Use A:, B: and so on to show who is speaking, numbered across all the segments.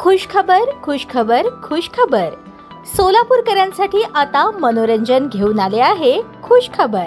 A: खुशखबर खुशखबर खुशखबर. सोलापूरकरांसाठी आता मनोरंजन घेऊन आले आहे खुशखबर.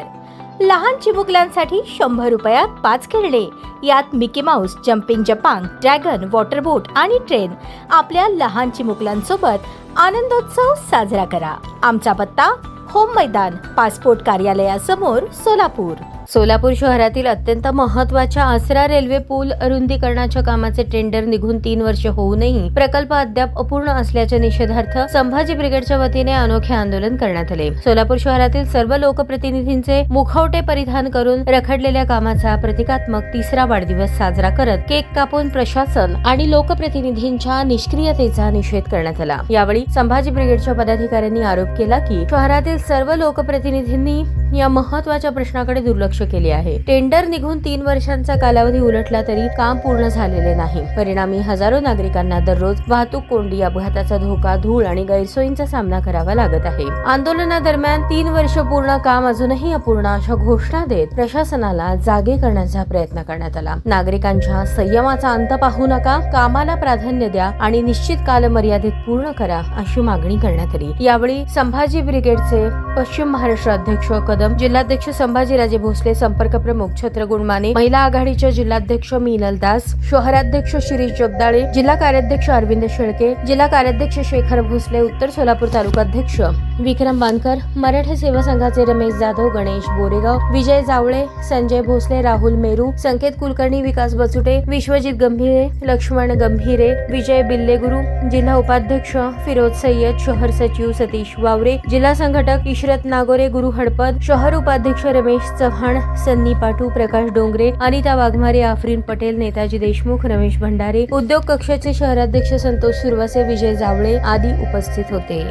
A: लहान चिमुकल्यांसाठी 100 रुपयात 5 खेळणे. यात मिकी माऊस, जम्पिंग जपांग, ड्रॅगन, वॉटर बोट आणि ट्रेन. आपल्या लहान चिमुकल्यांसोबत आनंदोत्सव साजरा करा. आमचा पत्ता होम मैदान, पासपोर्ट कार्यालयासमोर, सोलापूर. सोलापूर शहरातील अत्यंत महत्त्वाच्या आसरा रेल्वे पूल रुंदीकरणाच्या कामाचे टेंडर निघून 3 वर्ष होऊनही प्रकल्प अद्याप अपूर्ण असल्याच्या निषेधार्थ संभाजी ब्रिगेडच्या वतीने अनोखे आंदोलन करण्यात आले. सोलापूर शहरातील सर्व लोकप्रतिनिधींचे मुखवटे परिधान करून रखडलेल्या कामाचा प्रतिकात्मक 3रा वाढदिवस साजरा करत केक कापून प्रशासन आणि लोकप्रतिनिधींच्या निष्क्रियतेचा निषेध करण्यात आला. यावेळी संभाजी ब्रिगेडच्या पदाधिकाऱ्यांनी आरोप केला की शहरातील सर्व लोकप्रतिनिधींनी या महत्त्वाच्या प्रश्नाकडे दुर्लक्ष केले आहे. टेंडर निघून 3 वर्षांचा कालावधी उलटला तरी काम पूर्ण झालेले नाही. परिणामी हजारो नागरिकांना दररोज वाहतूक कोंडी, अपघाताचा धोका, धूळ आणि गैरसोयींचा सामना करावा लागत आहे. आंदोलनादरम्यान 3 वर्ष पूर्ण काम अजूनही अपूर्ण अशा घोषणा देत प्रशासनाला जागे करण्याचा प्रयत्न करण्यात आला. नागरिकांच्या संयमाचा अंत पाहू नका, कामाला प्राधान्य द्या आणि निश्चित कालमर्यादेत पूर्ण करा अशी मागणी करण्यात आली. यावेळी संभाजी ब्रिगेडचे पश्चिम महाराष्ट्र अध्यक्ष कदम, जिल्हाध्यक्ष संभाजीराजे भोसले, संपर्क प्रमुख छत्रगुण माने, महिला आघाडीच्या जिल्हाध्यक्ष मीनल दास, शहराध्यक्ष शिरीष जगदाळे, जिल्हा कार्याध्यक्ष अरविंद शेळके, जिल्हा कार्याध्यक्ष शेखर भोसले, उत्तर सोलापूर तालुकाध्यक्ष विक्रम बांदकर, मराठा सेवा संघाचे रमेश जाधव, गणेश बोरेगाव, विजय जावळे, संजय भोसले, राहुल मेरू, संकेत कुलकर्णी, विकास बचुटे, विश्वजित गंभीरे, लक्ष्मण गंभीरे, विजय बिल्लेगुरु, जिल्हा उपाध्यक्ष फिरोज सय्यद, शहर सचिव सतीश वावरे, जिल्हा संघटक इशरत नागोरे, गुरु हडपद, शहर उपाध्यक्ष रमेश चव्हाण, सन्नी पाटू, प्रकाश डोंगरे, अनिता वाघमारे, आफरीन पटेल, नेताजी देशमुख, रमेश भंडारे, उद्योग कक्षाचे शहराध्यक्ष संतोष सुरवसे, विजय जावळे आदी उपस्थित होते.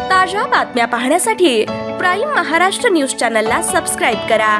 B: ताज्या बातम्या पाहण्यासाठी प्राईम महाराष्ट्र न्यूज चॅनलला सबस्क्राईब करा.